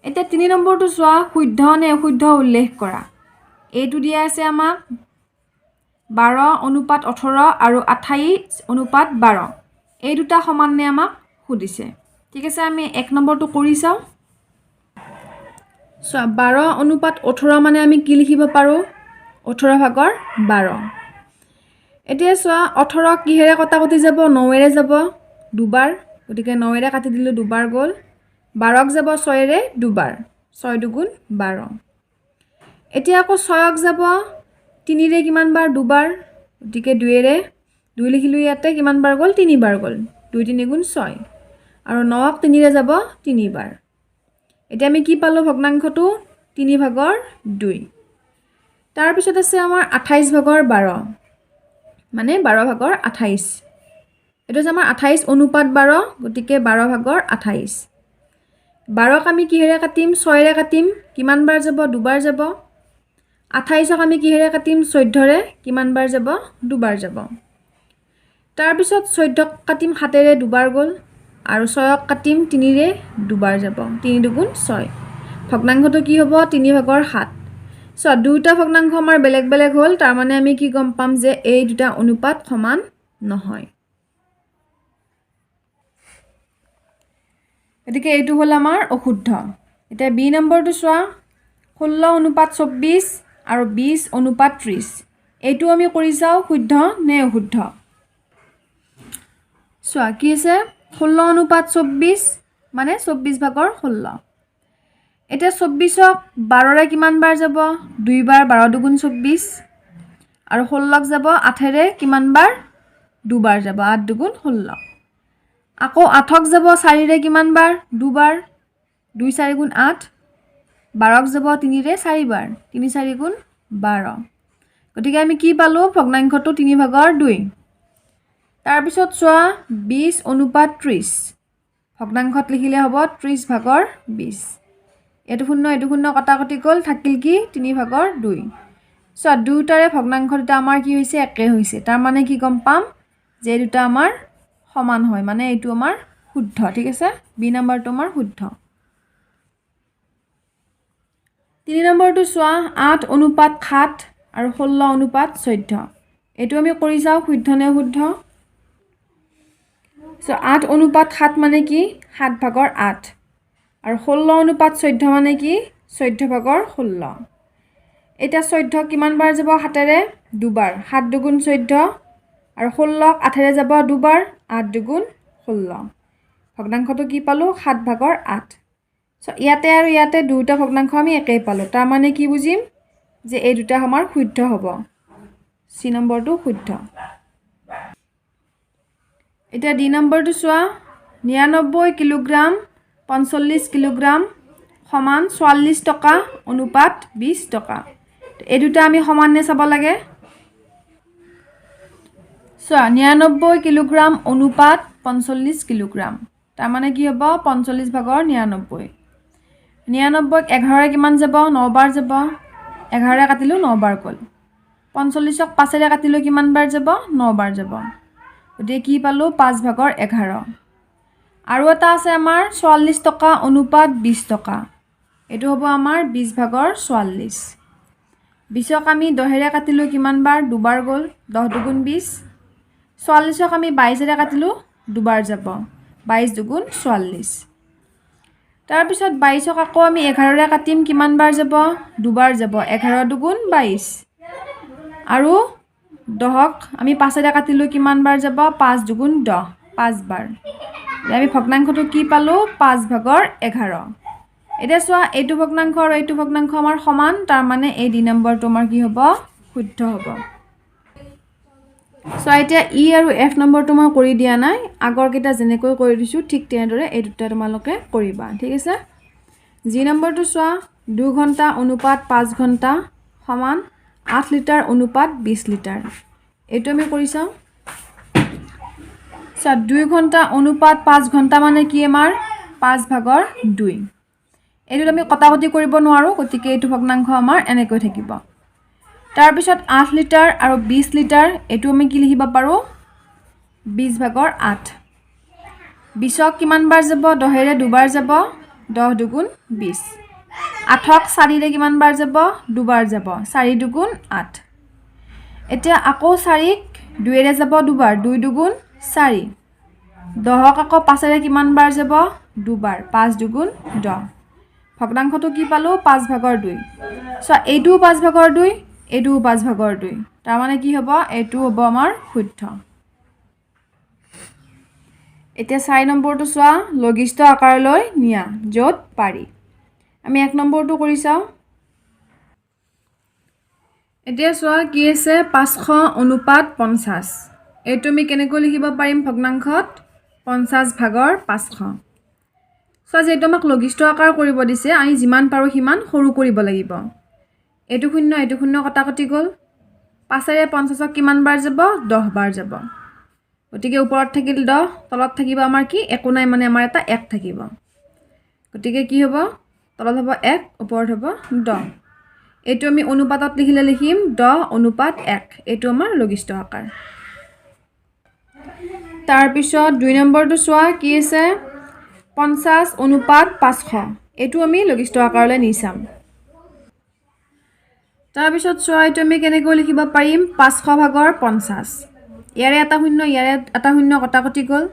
এতিয়া 3 নম্বৰটো চোৱা শুদ্ধ নে অশুদ্ধ উল্লেখ কৰা এইটো দিয়া আছে আমাক 12:18 আৰু 28:12 এই দুটা সমান নে আমাক সুধিছে ঠিক আছে আমি 1 নম্বৰটো কৰি চাও চোৱা 12:18 মানে আমি কি লিখিব পাৰো 18/12 এতিয়া চোৱা 18 কিহেৰে কটাকটি যাব 9 ৰে যাব দুবাৰ গতিকে 9 ৰে কাটি দিলো দুবাৰ গল 12ক যাব 6 ৰে দুবাৰ 6 দুগুণ 12 এতিয়া আকৌ 6ক যাব 3 ৰে কিমান বাৰ দুবাৰ গতিকে 2 ৰে 2 লিখিলো ইয়াতে কিমান বাৰ গল 3 বাৰ গল 2 3 গুণ 6 আৰু 9ক 3 ৰে যাব 3 বাৰ এতিয়া আমি কি পালো ভগ্নাংশটো 3/2 তাৰ পিছত আছে আমাৰ 28/12 মানে 12/28 এটো যে আমাৰ 28:12 গতিকে 12/28 12ক আমি কিহেৰে কাটিম 6 ৰে কাটিম কিমান বাৰ যাব দুবাৰ যাব 28ক আমি কিহেৰে কাটিম 14 ৰে কিমান বাৰ যাব দুবাৰ যাব তাৰ পিছত 14ক কাটিম 7 ৰে দুবাৰ গল আৰু 6ক কাটিম 3 ৰে দুবাৰ যাব 3 দুগুণ 6 ভগ্নাংশটো কি হ'ব 3/7 সো দুটা ভগ্নাংশ আমাৰ বেলেগ বেলেগ হল তাৰ মানে আমি কি গম পাম যে এই দুটা অনুপাত সমান নহয় এদিকে এইটো হল আমাৰ অশুদ্ধ এটা বি নম্বৰটো চোৱা 16:24 আৰু 20:30 এইটো আমি কৰি চাও শুদ্ধ নে অশুদ্ধ চোৱা কি আছে 16:24 মানে 24/16 এটা 24ক 12 ৰে কিমান বাৰ যাব 2 বাৰ 12 দুগুণ 24 আৰু 16ক যাব 8 ৰে কিমান বাৰ দুবাৰ যাব 8 দুগুণ 16 আকৌ 8ক যাব 4 ৰে কিমান বাৰ দুবাৰ 2 4 গুণ 8 12ক যাব 3 ৰে 4 বাৰ 3 4 গুণ 12 গতিকে আমি কি পালো ভগ্নাংশটো 3/2 তাৰ পিছত চোৱা 20:30 ভগ্নাংশত লিখিলে হ'ব 30/20 এটো শূন্য কটাকটি গল থাকিল কি 3/2 চোৱা দুটাৰে ভগ্নাংশ দুটা আমাৰ কি হৈছে একে হৈছে তাৰ মানে কি গম পাম যে দুটা আমাৰ সমান হয় মানে এইটো আমাৰ শুদ্ধ ঠিক আছে বি নম্বৰটো আমাৰ শুদ্ধ 3 নম্বৰটো চোৱা 8:7 আৰু 16:14 এইটো আমি কৰি যাও শুদ্ধ নে শুদ্ধ সো 8:7 মানে কি 7/8 আৰু 16:14 মানে কি 14/16 এটা 14 কিমান বাৰ যাব 7 ৰে দুবাৰ 7 দুগুণ 14 আৰু 16ক 8 ৰে যাব দুবাৰ 8 দুগুণ 16 ভগ্নাংশটো কি পালো 7/8 সো ইয়াতে আৰু ইয়াতে দুটা ভগ্নাংশ আমি একেই পালো তাৰ মানে কি বুজিম যে এই দুটা আমাৰ শুদ্ধ হ'ব সি নম্বৰটো শুদ্ধ এটা ডি নম্বৰটো চোৱা 99 কিলোগ্ৰাম 45 কিলোগ্ৰাম সমান 44 টকা অনুপাত 20 টকা এই দুটা আমি সমাননে চাব লাগে চোৱা 99 কিলোগ্ৰাম অনুপাত 45 কিলোগ্ৰাম তাৰ মানে কি হ'ব 45/99 99ক 11 ৰে কিমান যাব 9 বাৰ যাব 11 ৰে কাটিলো 9 বাৰ গল 45ক 5 ৰে কাটিলো কিমান বাৰ যাব 9 বাৰ যাব গতিকে কি পালো 5/11 আৰু এটা আছে আমাৰ 44 টকা অনুপাত 20 টকা এটো হ'ব আমাৰ 20/44 20ক আমি 10 ৰে কাটিলো কিমান বাৰ দুবাৰ গল 10 দুগুণ 20 44ক আমি 22 ৰে কাটিলো দুবাৰ যাব 22 দুগুণ 44 তাৰ পিছত 22ক আকৌ আমি 11 ৰে কাটিম কিমান বাৰ যাব দুবাৰ যাব 11 দুগুণ 22 আৰু 10ক আমি 5 ৰে কাটিলো কিমান বাৰ যাব 5 দুগুণ 10 5 বাৰ আমি ভগ্নাংশটো কি পালো 5/11 এটা চোৱা এইটো ভগ্নাংশ আৰু এইটো ভগ্নাংশ আমাৰ সমান তাৰ মানে এই ডি নম্বৰটো আমাৰ কি হ'ব শুদ্ধ হ'ব সো এতিয়া ই আৰু এফ নম্বৰটো মই কৰি দিয়া নাই আগৰ কেইটা যেনেকৈ কৰি দিছো ঠিক তেনেদৰে এই দুটা তোমালোকে কৰিবা ঠিক আছে জি নম্বৰটো চোৱা 2 ঘণ্টা অনুপাত 5 ঘণ্টা সমান 8 লিটাৰ অনুপাত 20 লিটাৰ এইটো আমি কৰি চাও সো 2 ঘণ্টা অনুপাত 5 ঘণ্টা মানে কি আমাৰ 5/2 এইটো আমি কটাকটি কৰিব নোৱাৰো গতিকে এইটো ভগ্নাংশ আমাৰ এনেকৈ থাকিব তাৰ পিছত 8 লিটাৰ আৰু 20 লিটাৰ এটো আমি কি লিখিব পাৰো 20/8 20ক কিমান বাৰ যাব 10 ৰে দুবাৰ যাব 10 দুগুণ 20 8ক 4ৰে কিমান বাৰ যাব দুবাৰ যাব 4 দুগুণ 8 এতিয়া আকৌ 4ক 2ৰে যাব দুবাৰ 2 দুগুণ 4 10ক আকৌ 5ৰে কিমান বাৰ যাব দুবাৰ 5 দুগুণ 10 ভগ্নাংশটো কি পালো 5 ভাগৰ 2 সো এইটো 5 ভাগৰ 2 এইটো 5 ভাগৰ 2 তাৰ মানে কি হ'ব এইটো হ'ব আমাৰ শুদ্ধ এতিয়া 4 নম্বৰটো চোৱা লঘিষ্ঠ আকাৰলৈ নিয়া য'ত পাৰি আমি 1 নম্বৰটো কৰি চাও এতিয়া চোৱা কি আছে 500 অনুপাত 50 এইটো আমি কেনেকৈ লিখিব পাৰিম ভগ্নাংশত 50 ভাগৰ 500 সো যেটো আমাক লঘিষ্ঠ আকাৰ কৰিব দিছে আমি যিমান পাৰো সিমান সৰু কৰিব লাগিব এইটো শূন্য কটাকটি গল 5ৰে 50ক কিমান বাৰ যাব 10 বাৰ যাব গতিকে ওপৰত থাকিল 10 তলত থাকিব আমাৰ কি একো নাই মানে আমাৰ এটা 1 থাকিব গতিকে কি হ'ব তলত হ'ব 1 ওপৰত হ'ব 10 এইটো আমি অনুপাতত লিখিলে লিখিম 10 অনুপাত 1 এইটো আমাৰ লঘিষ্ঠ আকাৰ তাৰ পিছত 2 নম্বৰটো চোৱা কি আছে 50 অনুপাত 500 এইটো আমি লঘিষ্ঠ আকাৰলৈ নি চাম তাৰ পিছত চোৱা এইটো আমি কেনেকৈ লিখিব পাৰিম 500 ভাগৰ 50 ইয়াৰে এটা শূন্য কটাকটি গল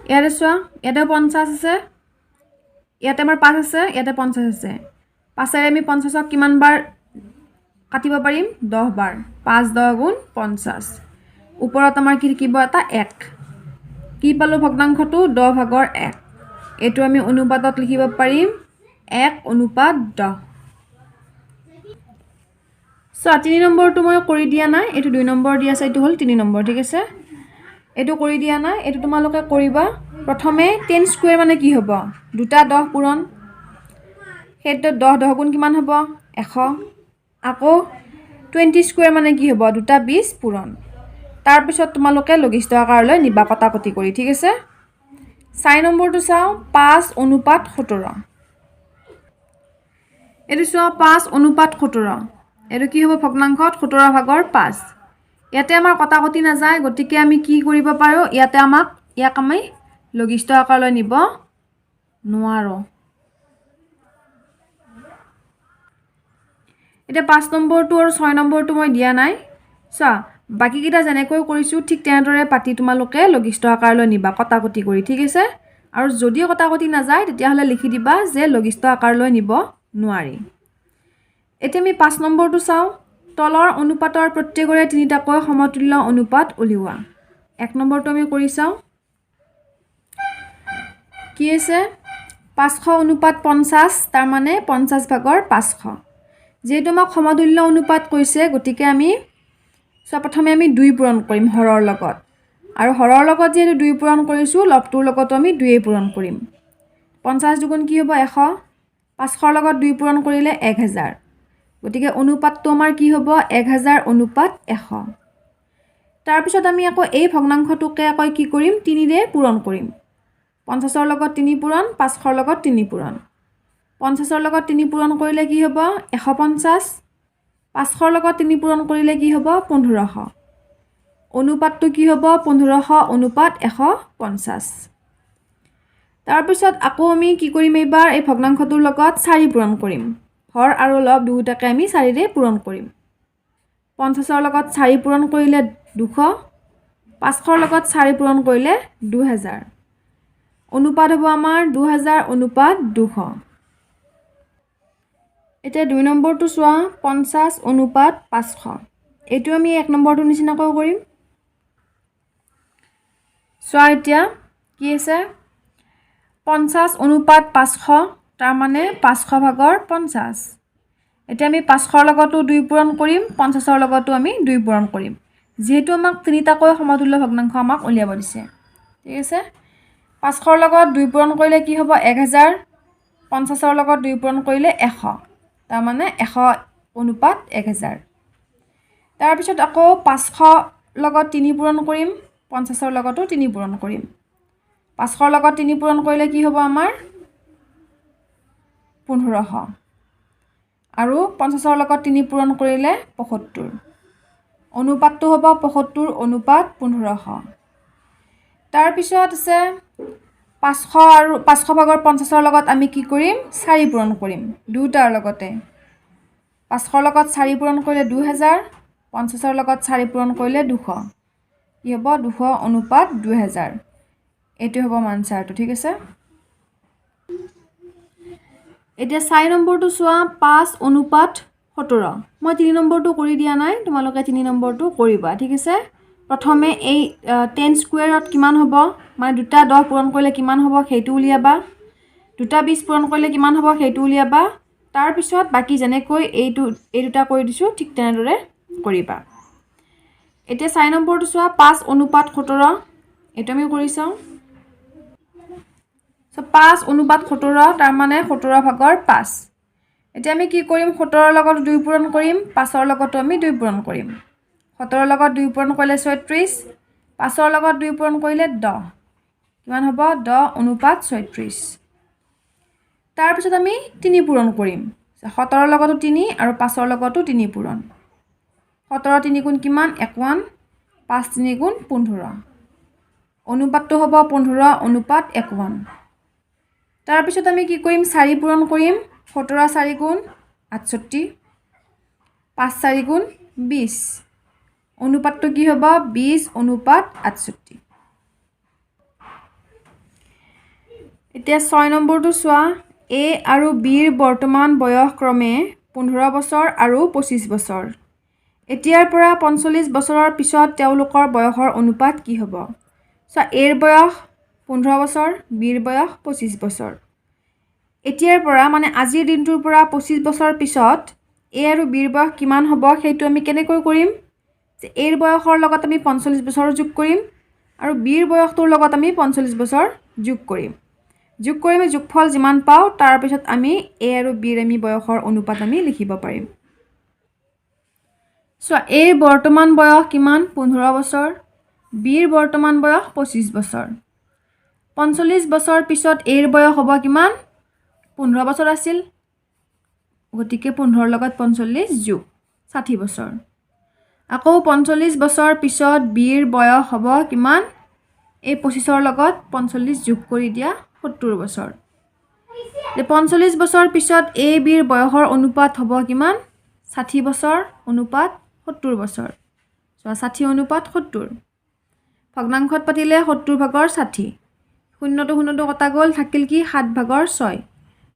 ইয়াৰে চোৱা ইয়াতে 50 আছে ইয়াতে আমাৰ 5 আছে ইয়াতে 50 আছে 5ৰে আমি 50ক কিমান বাৰ কাটিব পাৰিম 10 বাৰ 5 10 গুণ 50 ওপৰত আমাৰ কি থাকিব এটা 1 কি পালো ভগ্নাংশটো 10 ভাগৰ 1 এইটো আমি অনুপাতত লিখিব পাৰিম 1 অনুপাত 10 সো 3 নম্বৰটো মই কৰি দিয়া নাই এইটো 2 নম্বৰ দি আছে এইটো হল 3 নম্বৰ ঠিক আছে এইটো কৰি দিয়া নাই এইটো তোমালোকে কৰিবা প্ৰথমে 10 স্কয়াৰ মানে কি হ'ব দুটা 10 পূৰণ হেটো 10 10 গুণ কিমান হ'ব 100 আকৌ 20 স্কয়াৰ মানে কি হ'ব দুটা 20 পূৰণ তাৰ পিছত তোমালোকে লঘিষ্ঠ আকাৰলৈ নিবা কটাকটি কৰি ঠিক আছে 4 নম্বৰটো চাও 5 অনুপাত 17 এটো চোৱা 5 অনুপাত 17 এটো কি হ'ব ভগ্নাংশত 17 ভাগৰ 5 ইয়াতে আমাৰ কটাকটি না যায় গতিকে আমি কি কৰিব পাৰো ইয়াতে ইয়াক আমি লঘিষ্ঠ আকাৰলৈ নিব নোৱাৰো এটা 5 নম্বৰটো আৰু 6 নম্বৰটো মই দিয়া নাই চোৱা বাকি কিটা যেনেকৈ কৰিছো ঠিক তেনেদৰে পাতি তোমালোকে লঘিষ্ঠ আকাৰলৈ নিবা কটাকটি কৰি ঠিক আছে আৰু যদি কটাকটি না যায় তেতিয়া হলে লিখি দিবা যে লঘিষ্ঠ আকাৰলৈ নিব নোৱাৰি এতিয়া আমি 5 নম্বৰটো চাও তলৰ অনুপাতৰ প্ৰত্যেকৰে তিনিটাকৈ সমতুল্য অনুপাত উলিওৱা 1 নম্বৰটো আমি কৰি চাও কি আছে 500 অনুপাত 50 তাৰ মানে 50 ভাগৰ 500 যেটো আমাক সমতুল্য অনুপাত কৈছে গতিকে আমি প্ৰথমে আমি 2 পূৰণ কৰিম হৰৰ লগত আৰু হৰৰ লগত যেটো 2 পূৰণ কৰিছো লবটোৰ লগত আমি 2 পূৰণ কৰিম 50 দুগুণ কি হ'ব 100 500 লগত 2 পূৰণ কৰিলে 1000 গতিকে অনুপাতটো আমাৰ কি হ'ব 1000 অনুপাত 100 তাৰ পিছত আমি আকৌ এই ভগ্নাংশটোকে আকৌ কি কৰিম 3 ৰে পূৰণ কৰিম 50ৰ লগত 3 পূৰণ 500ৰ লগত 3 পূৰণ 50ৰ লগত 3 পূৰণ কৰিলে কি হ'ব 150 500ৰ লগত 3 পূৰণ কৰিলে কি হ'ব 1500 অনুপাতটো কি হ'ব 1500 অনুপাত 150 তাৰ পিছত আকৌ আমি কি কৰিম এইবাৰ এই ভগ্নাংশটোৰ লগত 4 পূৰণ কৰিম হৰ আৰু লব দুটাকে আমি 4 ৰে পূৰণ কৰিম 50ৰ লগত 4 পূৰণ কৰিলে 200 500ৰ লগত 4 পূৰণ কৰিলে 2000 অনুপাত হ'ব আমাৰ 2000 অনুপাত 200 এতিয়া 2 নম্বৰটো চোৱা 50 অনুপাত 500 এইটো আমি 1 নম্বৰটো নিচিনাকৈ কৰিম চোৱা এতিয়া কি আছে 50 অনুপাত 500 তাৰ মানে 500 ভাগৰ 50 এতিয়া আমি 500ৰ লগতো 2 পূৰণ কৰিম 50ৰ লগতো আমি 2 পূৰণ কৰিম যেহেতু আমাক তিনিটাকৈ সমতুল্য ভগ্নাংশ আমাক উলিয়াব দিছে ঠিক আছে 500ৰ লগত 2 পূৰণ কৰিলে কি হ'ব 1000 50ৰ লগত 2 পূৰণ কৰিলে 100 তাৰ মানে 100 অনুপাত 1000 তাৰ পিছত আকৌ 500 লগত 3 পূৰণ কৰিম 50ৰ লগতো 3 পূৰণ কৰিম 500ৰ লগত 3 পূৰণ কৰিলে কি হ'ব আমাৰ 1500 আৰু 50ৰ লগত 3 পূৰণ কৰিলে 75 অনুপাতটো হ'ব 75 অনুপাত 1500 তাৰ পিছত আছে 500 আৰু 500 ভাগৰ 50ৰ লগত আমি কি কৰিম 4 পূৰণ কৰিম দুটাৰ লগতে 500ৰ লগত 4 পূৰণ কৰিলে 2000 50ৰ লগত 4 পূৰণ কৰিলে 200 কি হ'ব 200 অনুপাত 2000 এটো হ'ব আনসাৰটো ঠিক আছে এতিয়া 4 নম্বৰটো চোৱা 5 অনুপাত 17 মই 3 নম্বৰটো কৰি দিয়া নাই তোমালোকে 3 নম্বৰটো কৰিবা ঠিক আছে প্ৰথমে এই 10 স্কয়াৰত কিমান হ'ব মানে দুটা 10 পূৰণ কৰিলে কিমান হ'ব সেইটো উলিয়াবা দুটা 20 পূৰণ কৰিলে কিমান হ'ব সেইটো উলিয়াবা তাৰ পিছত বাকি জেনেকৈ এই দুটা কৰি দিছো ঠিক তেনেদৰে কৰিবা এতিয়া 4 নম্বৰটো চোৱা 5 অনুপাত 17 এটা আমি কৰি চাও সো 5 অনুপাত 17 তাৰ মানে 17 ভাগৰ 5 এতিয়া আমি কি কৰিম 17 ৰ লগত 2 পূৰণ কৰিম 5 ৰ লগতো আমি 2 পূৰণ কৰিম 17 ৰ লগত 2 পূৰণ কৰিলে 36 5 ৰ লগত 2 পূৰণ কৰিলে 10 কিমান হ'ব 10 অনুপাত 36 তাৰ পিছত আমি 3 পূৰণ কৰিম 17 ৰ লগতো 3 আৰু 5 ৰ লগতো 3 পূৰণ 17 3 গুণ কিমান 51 5 3 গুণ 15 অনুপাতটো হ'ব 15 অনুপাত 51 তাৰ পিছত আমি কি কৰিম 4 পূৰণ কৰিম 17 4 গুণ 68 5 4 গুণ 20 অনুপাতটো কি হ'ব 20 অনুপাত 68 এতিয়া 6 নম্বৰটো চোৱা A আৰু B ৰ বৰ্তমান বয়স ক্ৰমে 15 বছৰ আৰু 25 বছৰ এতিয়াৰ পৰা 45 বছৰৰ পিছত তেওঁলোকৰ বয়সৰ অনুপাত কি হ'ব সো A ৰ বয়স 15 বছৰ B ৰ বয়স 25 বছৰ এতিয়াৰ পৰা মানে আজিৰ দিনটোৰ পৰা 25 বছৰ পিছত A আৰু B ৰ বয়স কিমান হ'ব সেইটো আমি কেনেকৈ কৰিম যে A ৰ বয়সৰ লগত আমি 45 বছৰ যোগ কৰিম আৰু B ৰ বয়সটোৰ লগত আমি 45 বছৰ যোগ কৰিম আমি যোগফল যিমান পাও তাৰ পিছত আমি A আৰু B ৰ আমি বয়সৰ অনুপাত আমি লিখিব পাৰিম সো A ৰ বৰ্তমান বয়স কিমান 15 বছৰ B ৰ বৰ্তমান বয়স 25 বছৰ 45 বছৰ পিছত A ৰ বয়স হ'ব কিমান 15 বছৰ আছিল গতিকে 15 ৰ লগত 45 যোগ 60 বছৰ আকৌ 45 বছৰ পিছত B ৰ বয়স হ'ব কিমান এই 25 ৰ লগত 45 যোগ কৰি দিয়া 70 বছৰ 45 বছৰ পিছত A B ৰ বয়সৰ অনুপাত হ'ব কিমান 60 বছৰ অনুপাত 70 বছৰ 60 অনুপাত 70 ভগ্নাংশত পাতিলে 70 ভাগৰ 60 শূন্যটো কটা গ'ল থাকিল কি 7 ভাগৰ 6